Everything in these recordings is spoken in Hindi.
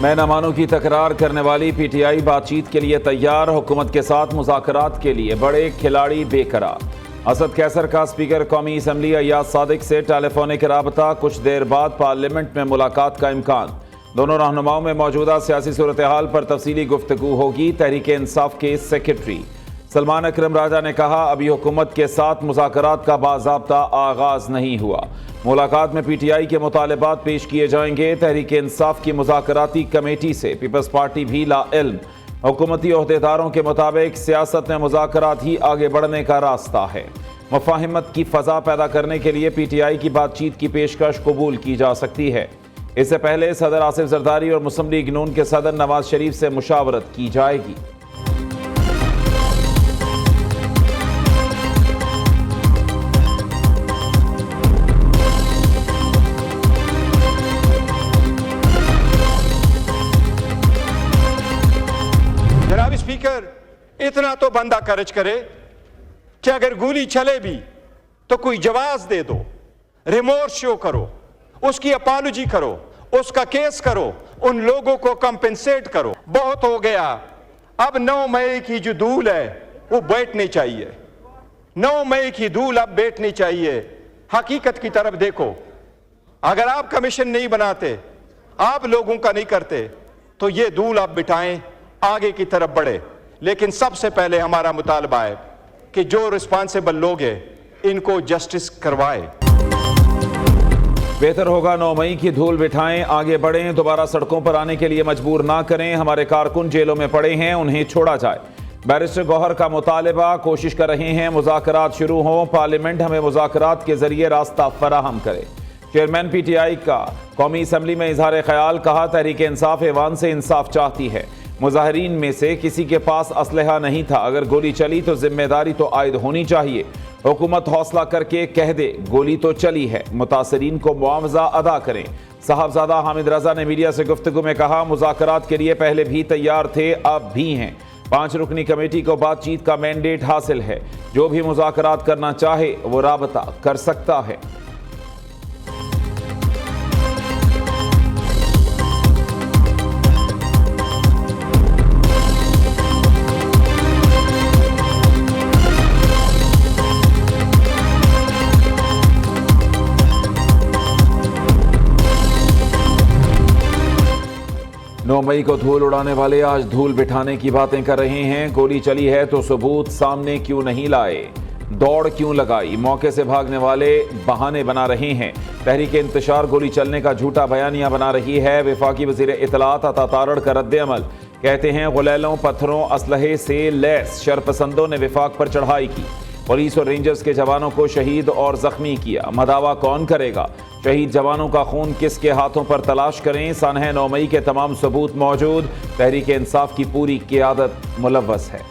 मैं न मानूं की तकरार करने वाली पीटीआई बातचीत के लिए तैयार, हुकूमत के साथ मुज़ाकरात के लिए बड़े खिलाड़ी बेकरार। असद कैसर का स्पीकर कौमी असम्बली अय्याज सादिक से टेलीफोनिक राबता, कुछ देर बाद पार्लियामेंट में मुलाकात का इम्कान। दोनों रहनुमाओं में मौजूदा सियासी सूरत हाल पर तफसीली गुफ्तगू होगी। तहरीक इंसाफ के सेक्रेटरी सलमान अकरम राजा ने कहा, अभी हुकूमत के साथ मुज़ाकरात का बाज़ाब्ता आगाज नहीं हुआ। मुलाकात में पीटीआई के मुतालबात पेश किए जाएंगे। तहरीक इंसाफ की मुज़ाकराती कमेटी से पीपल्स पार्टी भी लाइल्म। हुकूमती ओहदेदारों के मुताबिक सियासत में मुज़ाकरात ही आगे बढ़ने का रास्ता है। मुफाहिमत की फ़ज़ा पैदा करने के लिए पीटीआई की बातचीत की पेशकश कबूल की जा सकती है। इससे पहले सदर आसिफ जरदारी और मुस्लिम लीग नून के सदर नवाज शरीफ से मुशावरत की जाएगी। जनाब स्पीकर, इतना तो बंदा खर्च करे कि अगर गोली चले भी तो कोई जवाब दे दो, रिमोर्स शो करो, उसकी अपॉलॉजी करो, उसका केस करो, उन लोगों को कंपेंसेट करो। बहुत हो गया। अब 9 मई की जो धूल है वो बैठनी चाहिए। 9 मई की धूल अब बैठनी चाहिए। हकीकत की तरफ देखो। अगर आप कमीशन नहीं बनाते, आप लोगों का नहीं करते, तो ये धूल आप बिठाएं, आगे की तरफ बढ़े। लेकिन सबसे पहले हमारा मुतालबा है कि जो रिस्पॉन्सिबल लोग हैं इनको जस्टिस करवाए। बेहतर होगा 9 मई की धूल बिठाएं, आगे बढ़ें, दोबारा सड़कों पर आने के लिए मजबूर ना करें। हमारे कारकुन जेलों में पड़े हैं, उन्हें छोड़ा जाए। बैरिस्टर गौहर का मुतालबा, कोशिश कर रहे हैं मुज़ाकरात शुरू हों। पार्लियामेंट हमें मुज़ाकरात के जरिए रास्ता फराहम करे। चेयरमैन पीटीआई का कौमी असम्बली में इजहार ख्याल, कहा तहरीक इंसाफ ऐवान से इंसाफ चाहती है। मुजाहरीन में से किसी के पास असलहा नहीं था। अगर गोली चली तो जिम्मेदारी तो आयद होनी चाहिए। हुकूमत हौसला करके कह दे गोली तो चली है, मुतासरीन को मुआवजा अदा करें। साहबजादा हामिद रजा ने मीडिया से गुफ्तगू में कहा, मुज़ाकरात के लिए पहले भी तैयार थे, अब भी हैं। 5 रुकनी कमेटी को बातचीत का मैंडेट हासिल है। जो भी मुज़ाकरात करना चाहे वो राबता कर सकता है। नौ मई को धूल उड़ाने वाले आज धूल बिठाने की बातें कर रहे हैं। गोली चली है तो सबूत सामने क्यों नहीं लाए, दौड़ क्यों लगाई, मौके से भागने वाले बहाने बना रहे हैं। तहरीक इंतशार गोली चलने का झूठा बयानिया बना रही है। वफाकी वज़ीर इत्तलात अता तारड़ का रद्द अमल, कहते हैं गुलैलों, पत्थरों, असलहे से लैस शरपसंदों ने वफाक पर चढ़ाई की। पुलिस और रेंजर्स के जवानों को शहीद और जख्मी किया। मदावा कौन करेगा? शहीद जवानों का खून किसके हाथों पर तलाश करें। सनह 9 मई के तमाम सबूत मौजूद। तहरीक इंसाफ की पूरी क़ियादत मुलव्वस है।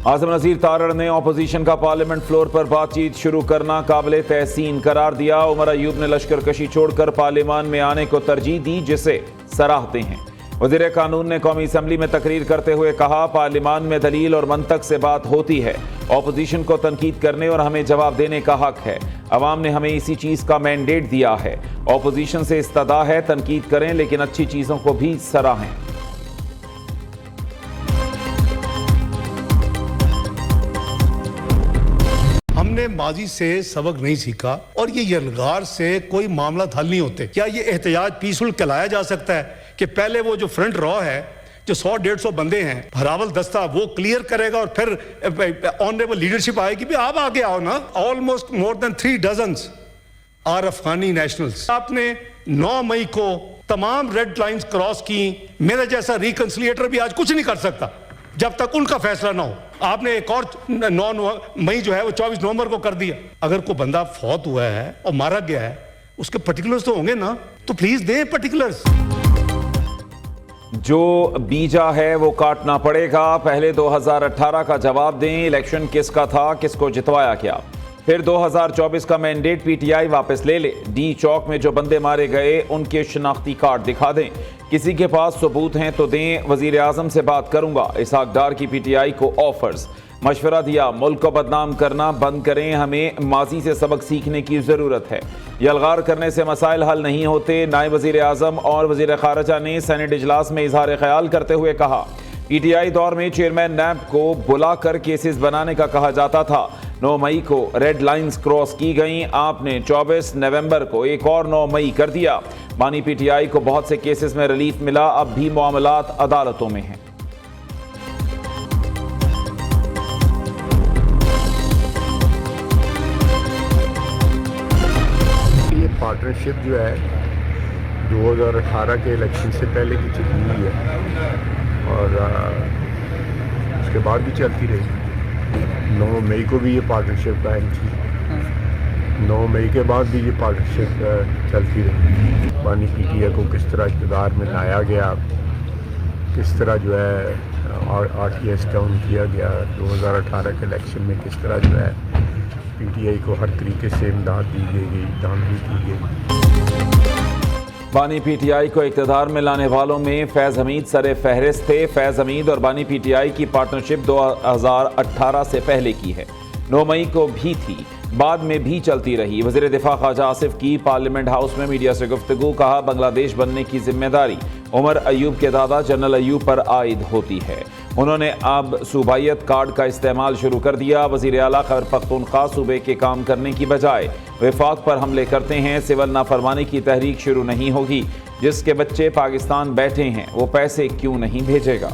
आज़म नज़ीर तारड़ ने अपोजिशन का पार्लियामेंट फ्लोर पर बातचीत शुरू करना काबिल तहसीन करार दिया। उमर अयूब ने लश्कर कशी छोड़कर पार्लियामान में आने को तरजीह दी, जिसे सराहते हैं। वज़ीर कानून ने कौमी असम्बली में तकरीर करते हुए कहा, पार्लियामान में दलील और मंतक से बात होती है। अपोजिशन को तनकीद करने और हमें जवाब देने का हक है। अवाम ने हमें इसी चीज़ का मैंडेट दिया है। अपोजिशन से इस्तदा है तनकीद करें, लेकिन अच्छी चीज़ों को भी सराहें। हमने माजी से सबक नहीं सीखा और ये यलगार से कोई मामला हल नहीं होते। क्या ये एहतजाज पीसफुल कहलाया जा सकता है कि पहले वो जो फ्रंट रॉ है, जो 100-150 बंदे हैं, हरावल दस्ता, वो क्लियर करेगा और फिर ऑनरेबल लीडरशिप आएगी। भी आप आगे आओ ना। Almost more than 3 dozens are Afghani nationals. आपने 9 मई को तमाम रेड लाइंस क्रॉस की। मेरा जैसा रिकंसिलिएटर भी आज कुछ नहीं कर सकता जब तक उनका फैसला ना हो। आपने एक और 9 मई जो है वो 24 नवंबर को कर दिया। अगर कोई बंदा फौत हुआ है और मारा गया है, उसके पर्टिकुलर्स तो होंगे ना, तो प्लीज दें पर्टिकुलर्स। जो बीजा है वो काटना पड़ेगा। पहले 2018 का जवाब दें, इलेक्शन किसका था, किसको जितवाया क्या। फिर 2024 का मैंडेट पीटीआई वापस ले ले। डी चौक में जो बंदे मारे गए उनके शनाख्ती कार्ड दिखा दें। किसी के पास सबूत हैं तो दें, वजीर आजम से बात करूंगा। इसहाक डार की पीटीआई को ऑफर्स। मशवरा दिया, मुल्क को बदनाम करना बंद करें, हमें माजी से सबक सीखने की जरूरत है। यलगार करने से मसाइल हल नहीं होते। नायब वजीर आजम और वजीर खारजा ने सेनेट इजलास में इजहार ख्याल करते हुए कहा, पीटीआई दौर में चेयरमैन नैब को बुलाकर केसेस बनाने का कहा जाता था। 9 मई को रेड लाइंस क्रॉस की गई। आपने 24 नवंबर को एक और 9 मई कर दिया। बानी पीटीआई को बहुत से केसेस में रिलीफ मिला, अब भी मामलात अदालतों में हैं। ये पार्टनरशिप जो है 2018 के इलेक्शन से पहले की चली हुई है और उसके बाद भी चलती रही। 9 मई को भी ये पार्टनरशिप कायम थी। 9 मई के बाद भी ये पार्टनरशिप चलती रही। बानी पीटीआई को किस तरह इक़्तिदार में लाया गया, किस तरह जो है आरटीएस डाउन किया गया, 2018 के इलेक्शन में किस तरह जो है पीटीआई को हर तरीके से इमदाद दी गई, धांधली की गई। बानी पीटीआई को इक़्तिदार में लाने वालों में फैज़ हमीद सरे फहरिस्त थे। फैज़ हमीद और बानी पीटीआई की पार्टनरशिप 2018 से पहले की है। 9 मई को भी थी, बाद में भी चलती रही। वज़ीर दिफा ख्वाजा आसिफ की पार्लियामेंट हाउस में मीडिया से गुफ्तगू। कहा, बांग्लादेश बनने की जिम्मेदारी उमर अयूब के दादा जनरल अयूब पर आयद होती है। उन्होंने अब सूबाइयत कार्ड का इस्तेमाल शुरू कर दिया। वज़ीर आला खैबर पख्तूनख्वा सूबे के काम करने की बजाय वफाक पर हमले करते हैं। सिविल नाफरमानी की तहरीक शुरू नहीं होगी। जिसके बच्चे पाकिस्तान बैठे हैं वो पैसे क्यों नहीं भेजेगा।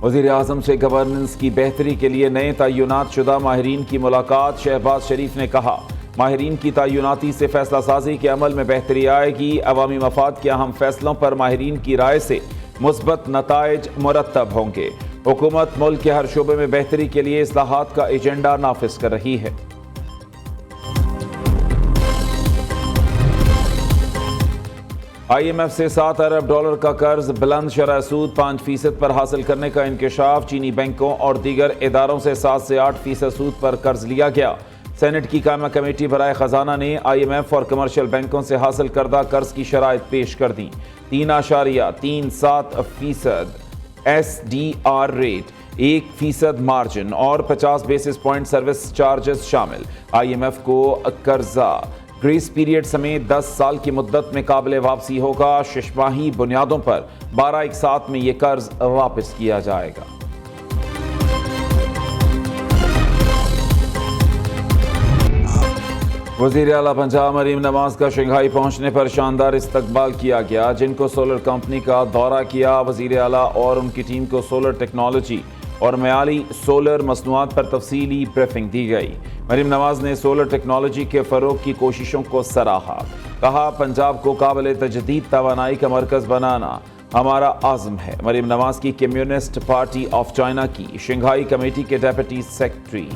वज़ीर आज़म से गवर्नेंस की बेहतरी के लिए नए तय्युनात शुदा माहिरीन की मुलाकात। शहबाज शरीफ ने कहा, माहिरीन की तय्युनाती से फैसला साजी के अमल में बेहतरी आएगी। अवामी मफाद के अहम फैसलों पर माहिरीन की राय से मुस्बत नताइज मुरत्तब होंगे। हुकूमत मुल्क के हर शोबे में बेहतरी के लिए इस्लाहात का एजेंडा नाफिज कर रही है। IMF से $7 अरब का कर्ज, बुलंद शरह सूद 5% पर हासिल करने का इंकशाफ। चीनी बैंकों और दीगर इदारों से 7 से 8% सूद पर कर्ज लिया गया। सेनेट की कायमा कमेटी बराए खजाना ने IMF और कमर्शियल बैंकों से हासिल करदा कर्ज की शराइत पेश कर दी। 3.37% SDR रेट, 1% मार्जिन और 50 बेसिस पॉइंट सर्विस चार्जेस शामिल। IMF को कर्जा ग्रेस पीरियड समेत 10 साल की मुद्दत में काबिल वापसी होगा। 6 माही बुनियादों पर 12 एक साथ में ये कर्ज वापस किया जाएगा। वज़ीर आला पंजाब मरीम नवाज का शंघाई पहुंचने पर शानदार इस्तकबाल किया गया। जिनको सोलर कंपनी का दौरा किया, वज़ीर आला और उनकी टीम को सोलर टेक्नोलॉजी और मयाली सोलर मसनूआत पर तफसीली ब्रीफिंग दी गई। मरीम नवाज ने सोलर टेक्नोलॉजी के फ़रोग की कोशिशों को सराहा। कहा, पंजाब को काबिल तजदीद तवानाई का मरकज़ बनाना हमारा आज़म है। मरीम नवाज की कम्युनिस्ट पार्टी ऑफ चाइना की शंघाई कमेटी के डेप्यूटी सेक्रेटरी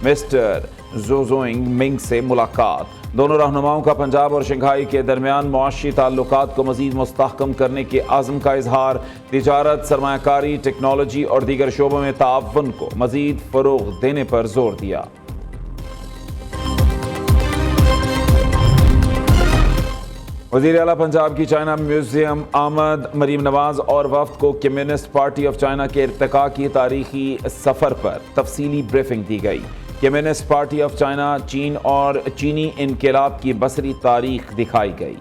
मिस्टर जोजोइंग मिंग से मुलाकात। दोनों रहनुमाओं का पंजाब और शंघाई के दरमियान मुआशी ताल्लुकात को मज़ीद मुस्तहकम करने के आज़म का इजहार। तिजारत, सरमायाकारी, टेक्नोलॉजी और दीगर शोबों में ताअवुन को मज़ीद फ़रोग़ देने पर जोर दिया। वज़ीर आला पंजाब की चाइना म्यूजियम आमद। मरीम नवाज और वफ्द को कम्युनिस्ट पार्टी ऑफ चाइना के इर्तिका की तारीखी सफ़र पर तफसीली ब्रीफिंग दी गई। कम्युनिस्ट पार्टी ऑफ चाइना, चीन और चीनी इनकलाब की बसरी तारीख दिखाई गई।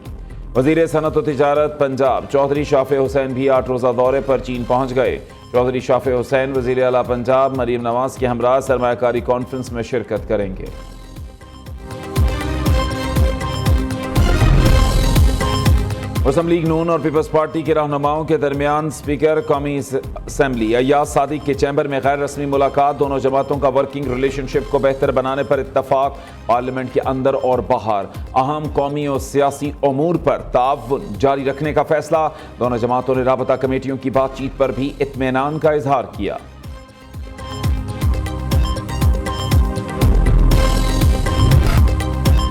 वज़ीर सनत व तिजारत पंजाब चौधरी शाफे हुसैन भी 8 रोज़ा दौरे पर चीन पहुँच गए। चौधरी शाफे हुसैन वज़ीर आला पंजाब मरीम नवाज के हमरा सरमायाकारी कॉन्फ्रेंस में शिरकत करेंगे। मुस्लिम लीग नून और पीपल्स पार्टी के रहनुमाओं के दरमियान स्पीकर कौमी असम्बली अय्याज सादिक के चैम्बर में गैर रस्मी मुलाकात। दोनों जमातों का वर्किंग रिलेशनशिप को बेहतर बनाने पर इत्तफाक। पार्लियामेंट के अंदर और बाहर अहम कौमी और सियासी उमूर पर ताअवुन जारी रखने का फैसला। दोनों जमातों ने राबता कमेटियों की बातचीत पर भी इत्मीनान का इजहार किया।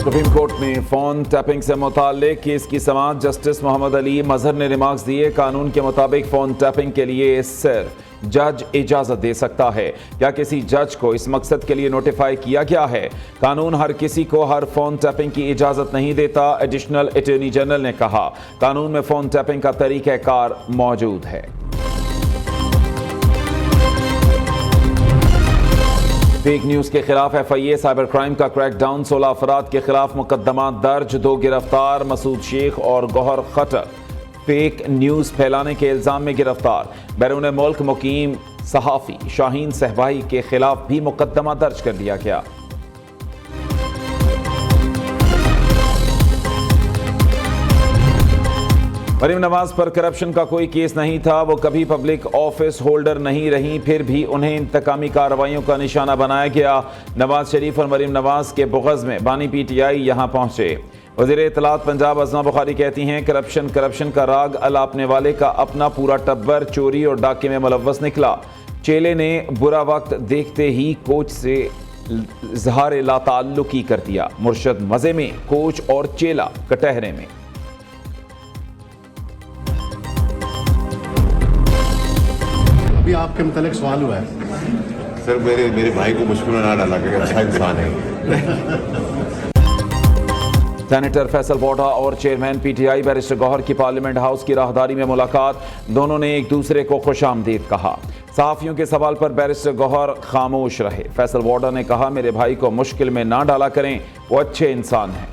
सुप्रीम कोर्ट में फोन टैपिंग से मुताल्लिक केस की समाअत जस्टिस मोहम्मद अली मजहर ने रिमार्क्स दिए। कानून के मुताबिक फोन टैपिंग के लिए सिर्फ जज इजाजत दे सकता है। क्या किसी जज को इस मकसद के लिए नोटिफाई किया गया है? कानून हर किसी को हर फोन टैपिंग की इजाजत नहीं देता। एडिशनल अटॉर्नी जनरल ने कहा, कानून में फोन टैपिंग का तरीकाकार मौजूद है। फेक न्यूज के खिलाफ FIA साइबर क्राइम का क्रैकडाउन। 16 अफराद के खिलाफ मुकदमा दर्ज, 2 गिरफ्तार। मसूद शेख और गौहर खटर फेक न्यूज फैलाने के इल्जाम में गिरफ्तार। बैरून मुल्क मुकीम सहाफी शाहीन सहबाई के खिलाफ भी मुकदमा दर्ज कर दिया गया। मरीम नवाज पर करप्शन का कोई केस नहीं था। वो कभी पब्लिक ऑफिस होल्डर नहीं रही, फिर भी उन्हें इंतकामी कार्रवाइयों का निशाना बनाया गया। नवाज शरीफ और मरीम नवाज के बुग़्ज़ में बानी PTI यहां पहुंचे। वज़ीर इत्तलात पंजाब अज़मा बुखारी कहती हैं, करप्शन का राग अलापने वाले का अपना पूरा टब्बर चोरी और डाके में मुलव्वस निकला। चेले ने बुरा वक्त देखते ही कोच से इज़हार लाताल्लुकी कर दिया। मुर्शद मज़े में, कोच और चेला कटहरे में। अभी आपके मुतालिक सवाल हुआ है सर, मेरे भाई को मुश्किल में ना डाला कि अच्छा इंसान है। सेनेटर फैसल वोडा और चेयरमैन PTI बैरिस्टर गौहर की पार्लियामेंट हाउस की राहदारी में मुलाकात। दोनों ने एक दूसरे को खुशामदीद कहा। सहाफियों के सवाल पर बैरिस्टर गौहर खामोश रहे। फैसल वोडा ने कहा, मेरे भाई को मुश्किल में ना डाला करें, वो अच्छे इंसान हैं।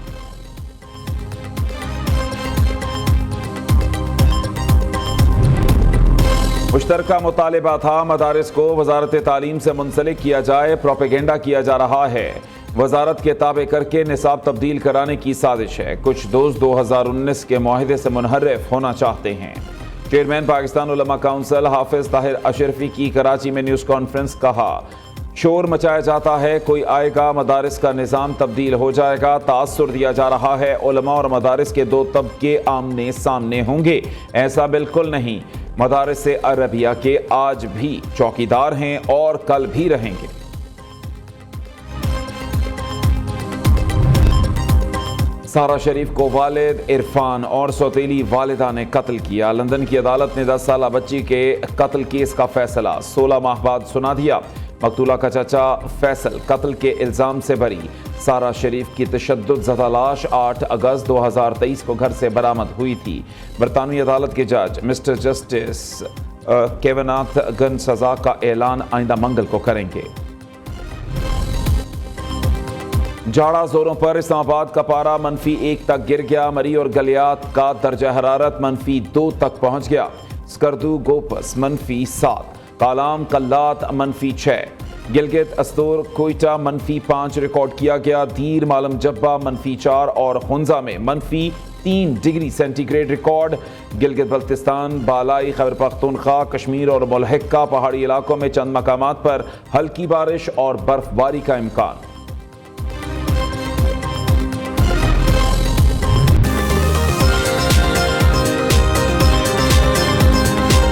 मुश्तरका मुतालिबा था, मदारिस को वजारत तालीम से मुंसलिक किया जाए। प्रोपेगेंडा किया जा रहा है। वजारत के ताबे करके निसाब तब्दील कराने की साजिश है। कुछ दोस्त 2019 के मुआहदे से मुनहरफ होना चाहते हैं। चेयरमैन पाकिस्तान उलमा काउंसिल हाफिज ताहिर अशरफी की कराची में न्यूज़ कॉन्फ्रेंस। कहा, शोर मचाया जाता है, कोई आएगा, मदारिस का निज़ाम तब्दील हो जाएगा। तासुर दिया जा रहा है उलमा और मदारिस के दो तबके आमने सामने होंगे। ऐसा बिल्कुल नहीं। मदारिस अरबिया के आज भी चौकीदार हैं और कल भी रहेंगे। सारा शरीफ को वालिद इरफान और सौतेली वालिदा ने कत्ल किया। लंदन की अदालत ने 10 साला बच्ची के कत्ल केस का फैसला 16 माह बाद सुना दिया। मकतूला का चाचा फैसल कत्ल के इल्ज़ाम से बरी। सारा शरीफ की तशद्दुद ज़दा लाश 8 अगस्त 2023 को घर से बरामद हुई थी। बरतानवी अदालत के जज मिस्टर जस्टिस केवनाथ गन सज़ा का ऐलान आइंदा मंगल को करेंगे। जाड़ा जोरों पर, इस्लामाबाद का पारा -1 तक गिर गया। मरी और गलियात का दर्जा हरारत -2 तक पहुंच गया। स्कर्दू गोपस -7, कालाम कल्लात -6, गिलगित अस्तोर कोयटा -5 रिकॉर्ड किया गया। दीर मालम जब्बा -4 और हुंजा में -3 degree centigrade record. Gilgit Baltistan, बालाई खैबर पख्तूनख्वा, कश्मीर और मुलहिका पहाड़ी इलाकों में चंद मकामात पर हल्की बारिश और बर्फबारी का इम्कान।